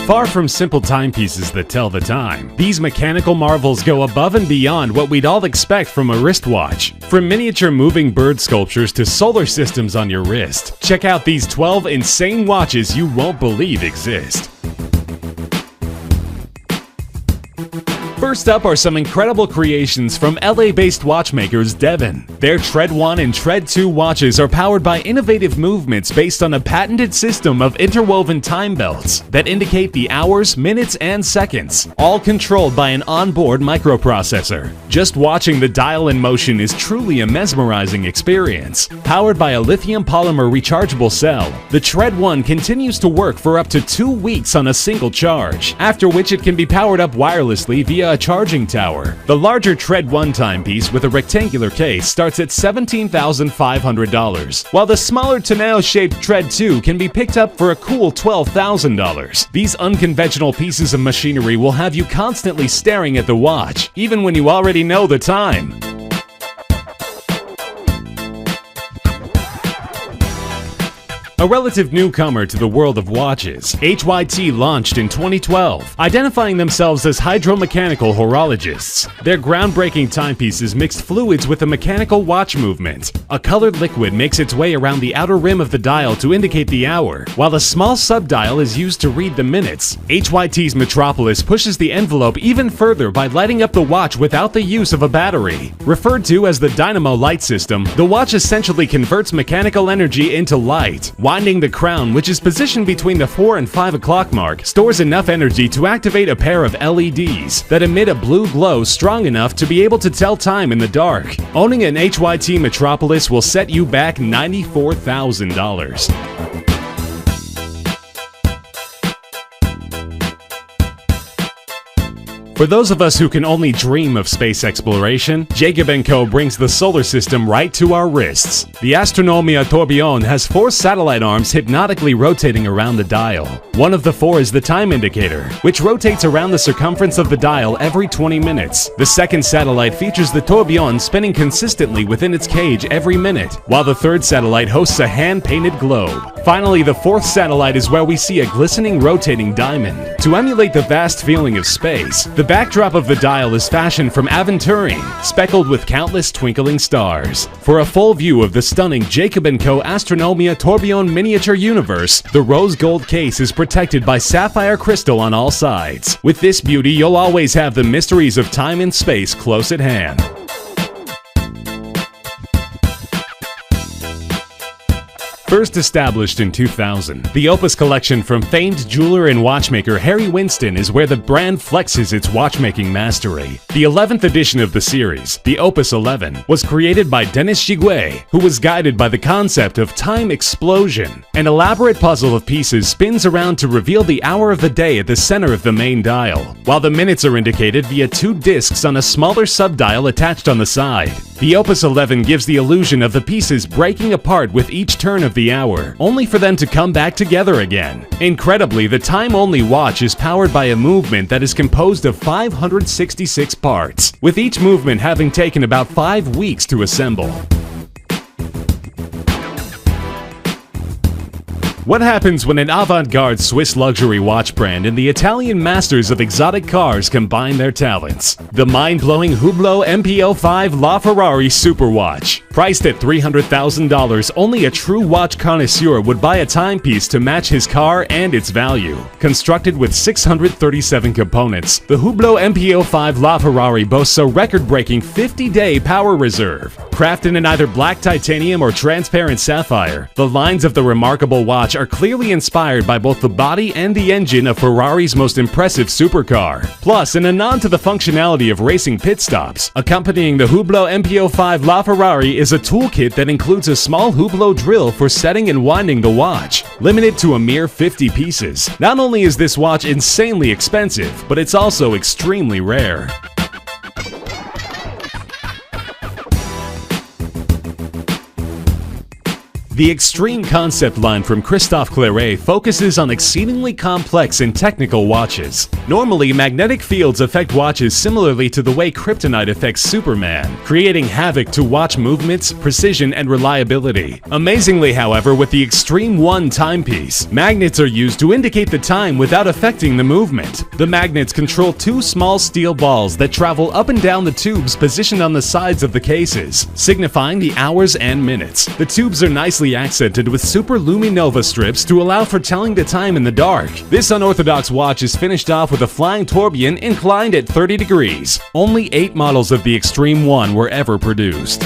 Far from simple timepieces that tell the time, these mechanical marvels go above and beyond what we'd all expect from a wristwatch. From miniature moving bird sculptures to solar systems on your wrist, check out these 12 insane watches you won't believe exist. First up are some incredible creations from LA-based watchmakers Devon. Their Tread 1 and Tread 2 watches are powered by innovative movements based on a patented system of interwoven time belts that indicate the hours, minutes, and seconds, all controlled by an onboard microprocessor. Just watching the dial in motion is truly a mesmerizing experience. Powered by a lithium polymer rechargeable cell, the Tread 1 continues to work for up to 2 weeks on a single charge, after which it can be powered up wirelessly via a charging tower. The larger Tread 1 timepiece with a rectangular case starts at $17,500, while the smaller tonneau-shaped Tread 2 can be picked up for a cool $12,000. These unconventional pieces of machinery will have you constantly staring at the watch, even when you already know the time. A relative newcomer to the world of watches, HYT launched in 2012, identifying themselves as hydromechanical horologists. Their groundbreaking timepieces mixed fluids with a mechanical watch movement. A colored liquid makes its way around the outer rim of the dial to indicate the hour, while a small subdial is used to read the minutes. HYT's Metropolis pushes the envelope even further by lighting up the watch without the use of a battery. Referred to as the Dynamo Light System, the watch essentially converts mechanical energy into light. Winding the crown, which is positioned between the 4 and 5 o'clock mark, stores enough energy to activate a pair of LEDs that emit a blue glow strong enough to be able to tell time in the dark. Owning an HYT Metropolis will set you back $94,000. For those of us who can only dream of space exploration, Jacob & Co. brings the solar system right to our wrists. The Astronomia Tourbillon has 4 satellite arms hypnotically rotating around the dial. One of the 4 is the time indicator, which rotates around the circumference of the dial every 20 minutes. The second satellite features the tourbillon spinning consistently within its cage every minute, while the third satellite hosts a hand-painted globe. Finally, the 4th satellite is where we see a glistening rotating diamond. To emulate the vast feeling of space, the backdrop of the dial is fashioned from aventurine, speckled with countless twinkling stars. For a full view of the stunning Jacob & Co. Astronomia Tourbillon miniature universe, the rose gold case is protected by sapphire crystal on all sides. With this beauty, you'll always have the mysteries of time and space close at hand. First established in 2000, the Opus collection from famed jeweler and watchmaker Harry Winston is where the brand flexes its watchmaking mastery. The 11th edition of the series, the Opus 11, was created by Denis Giguet, who was guided by the concept of time explosion. An elaborate puzzle of pieces spins around to reveal the hour of the day at the center of the main dial, while the minutes are indicated via 2 discs on a smaller subdial attached on the side. The Opus 11 gives the illusion of the pieces breaking apart with each turn of the hour, only for them to come back together again. Incredibly, the time-only watch is powered by a movement that is composed of 566 parts, with each movement having taken about 5 weeks to assemble. What happens when an avant-garde Swiss luxury watch brand and the Italian masters of exotic cars combine their talents? The mind-blowing Hublot MPO5 LaFerrari Superwatch. Priced at $300,000, only a true watch connoisseur would buy a timepiece to match his car and its value. Constructed with 637 components, the Hublot MPO5 LaFerrari boasts a record-breaking 50-day power reserve. Crafted in either black titanium or transparent sapphire, the lines of the remarkable watch are clearly inspired by both the body and the engine of Ferrari's most impressive supercar. Plus, in a nod to the functionality of racing pit stops, accompanying the Hublot MPO5 LaFerrari is a toolkit that includes a small Hublot drill for setting and winding the watch, limited to a mere 50 pieces. Not only is this watch insanely expensive, but it's also extremely rare. The Extreme concept line from Christophe Claret focuses on exceedingly complex and technical watches. Normally, magnetic fields affect watches similarly to the way kryptonite affects Superman, creating havoc to watch movements, precision, and reliability. Amazingly, however, with the Extreme 1 timepiece, magnets are used to indicate the time without affecting the movement. The magnets control two small steel balls that travel up and down the tubes positioned on the sides of the cases, signifying the hours and minutes. The tubes are nicely accented with super luminova strips to allow for telling the time in the dark. This unorthodox watch is finished off with a flying tourbillon inclined at 30 degrees. Only 8 models of the Extreme 1 were ever produced.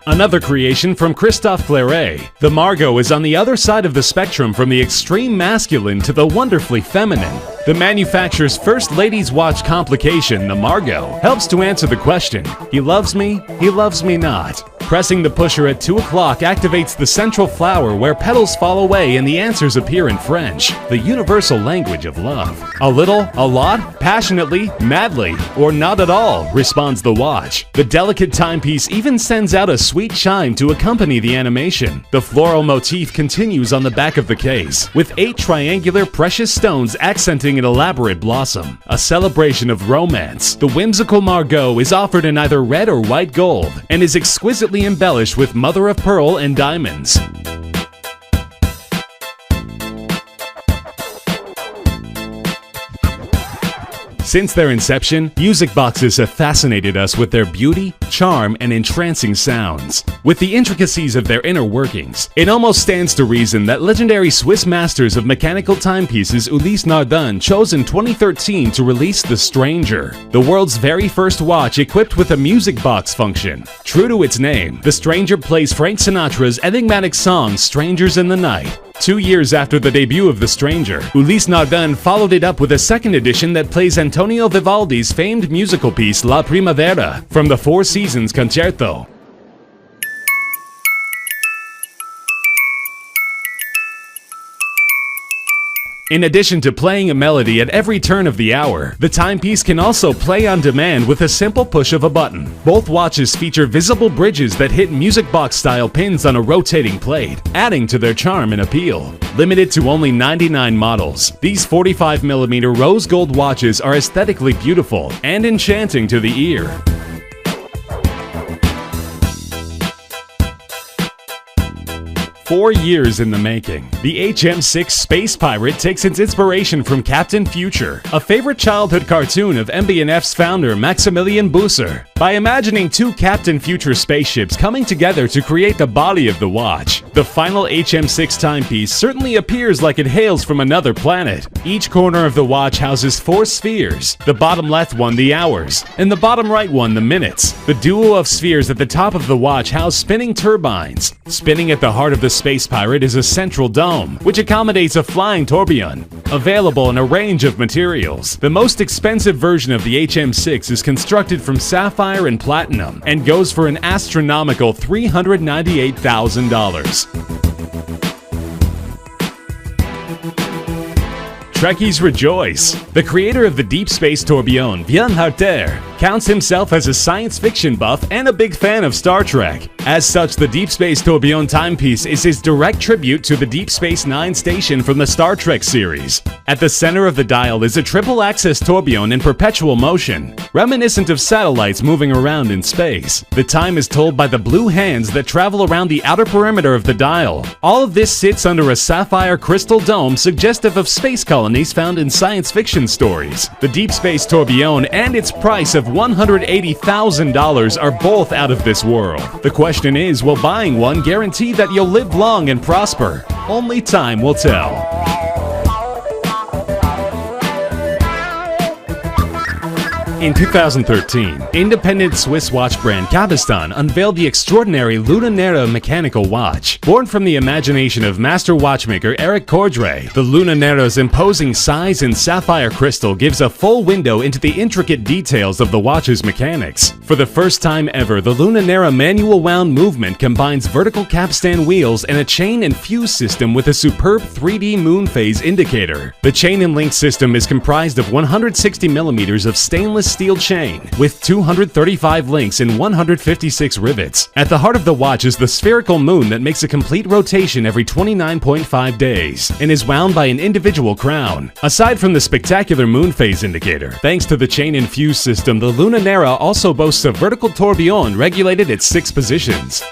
Another creation from Christophe Claret, the Margot is on the other side of the spectrum from the extreme masculine to the wonderfully feminine. The manufacturer's first ladies' watch complication, the Margot, helps to answer the question, he loves me not. Pressing the pusher at 2 o'clock activates the central flower where petals fall away and the answers appear in French, the universal language of love. A little, a lot, passionately, madly, or not at all, responds the watch. The delicate timepiece even sends out a sweet chime to accompany the animation. The floral motif continues on the back of the case, with 8 triangular precious stones accenting an elaborate blossom. A celebration of romance, the whimsical Margot is offered in either red or white gold, and is exquisitely embellished with mother of pearl and diamonds. Since their inception, music boxes have fascinated us with their beauty, charm, and entrancing sounds. With the intricacies of their inner workings, it almost stands to reason that legendary Swiss masters of mechanical timepieces Ulysse Nardin chose in 2013 to release the Stranger, the world's very first watch equipped with a music box function. True to its name, the Stranger plays Frank Sinatra's enigmatic song Strangers in the Night. 2 years after the debut of The Stranger, Ulysse Nardin followed it up with a second edition that plays Antonio Vivaldi's famed musical piece La Primavera from the Four Seasons Concerto. In addition to playing a melody at every turn of the hour, the timepiece can also play on demand with a simple push of a button. Both watches feature visible bridges that hit music box-style pins on a rotating plate, adding to their charm and appeal. Limited to only 99 models, these 45mm rose gold watches are aesthetically beautiful and enchanting to the ear. "4 years in the making, the HM6 Space Pirate takes its inspiration from Captain Future, a favorite childhood cartoon of MB&F's founder Maximilian Busser. By imagining 2 Captain Future spaceships coming together to create the body of the watch, the final HM6 timepiece certainly appears like it hails from another planet. Each corner of the watch houses 4 spheres, the bottom left one the hours, and the bottom right one the minutes. The duo of spheres at the top of the watch house spinning turbines. Spinning at the heart of the Space Pirate is a central dome, which accommodates a flying tourbillon. Available in a range of materials, the most expensive version of the HM6 is constructed from sapphire and platinum and goes for an astronomical $398,000. Trekkies rejoice! The creator of the Deep Space Tourbillon, Vian Harter, counts himself as a science fiction buff and a big fan of Star Trek. As such, the Deep Space Tourbillon timepiece is his direct tribute to the Deep Space Nine station from the Star Trek series. At the center of the dial is a triple-axis tourbillon in perpetual motion, reminiscent of satellites moving around in space. The time is told by the blue hands that travel around the outer perimeter of the dial. All of this sits under a sapphire crystal dome suggestive of space colonies found in science fiction stories. The Deep Space Tourbillon and its price of $180,000 are both out of this world. The question is, will buying one guarantee that you'll live long and prosper? Only time will tell. In 2013, independent Swiss watch brand Cabestan unveiled the extraordinary Lunanera mechanical watch. Born from the imagination of master watchmaker Eric Cordray, the Lunanera's imposing size and sapphire crystal gives a full window into the intricate details of the watch's mechanics. For the first time ever, the Lunanera manual wound movement combines vertical capstan wheels and a chain and fuse system with a superb 3D moon phase indicator. The chain and link system is comprised of 160mm of stainless steel chain with 235 links and 156 rivets. At the heart of the watch is the spherical moon that makes a complete rotation every 29.5 days and is wound by an individual crown. Aside from the spectacular moon phase indicator, thanks to the chain-infused system, the Lunanera also boasts a vertical tourbillon regulated at 6 positions.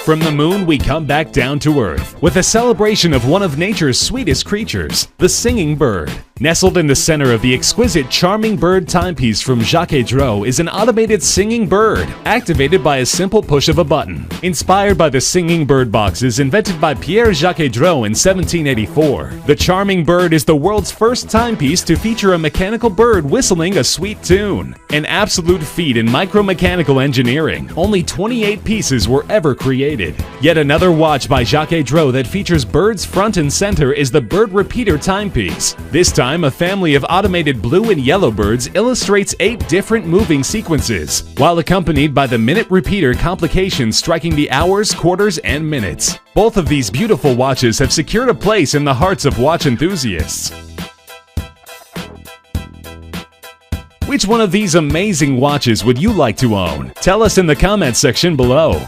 From the moon, we come back down to Earth with a celebration of one of nature's sweetest creatures, the singing bird. Nestled in the center of the exquisite Charming Bird timepiece from Jaquet-Droz is an automated singing bird, activated by a simple push of a button. Inspired by the singing bird boxes invented by Pierre Jaquet-Droz in 1784, the Charming Bird is the world's first timepiece to feature a mechanical bird whistling a sweet tune. An absolute feat in micromechanical engineering, only 28 pieces were ever created. Yet another watch by Jaquet-Droz that features birds front and center is the Bird Repeater timepiece. This time, a family of automated blue and yellow birds illustrates 8 different moving sequences, while accompanied by the minute repeater complications striking the hours, quarters, and minutes. Both of these beautiful watches have secured a place in the hearts of watch enthusiasts. Which one of these amazing watches would you like to own? Tell us in the comments section below.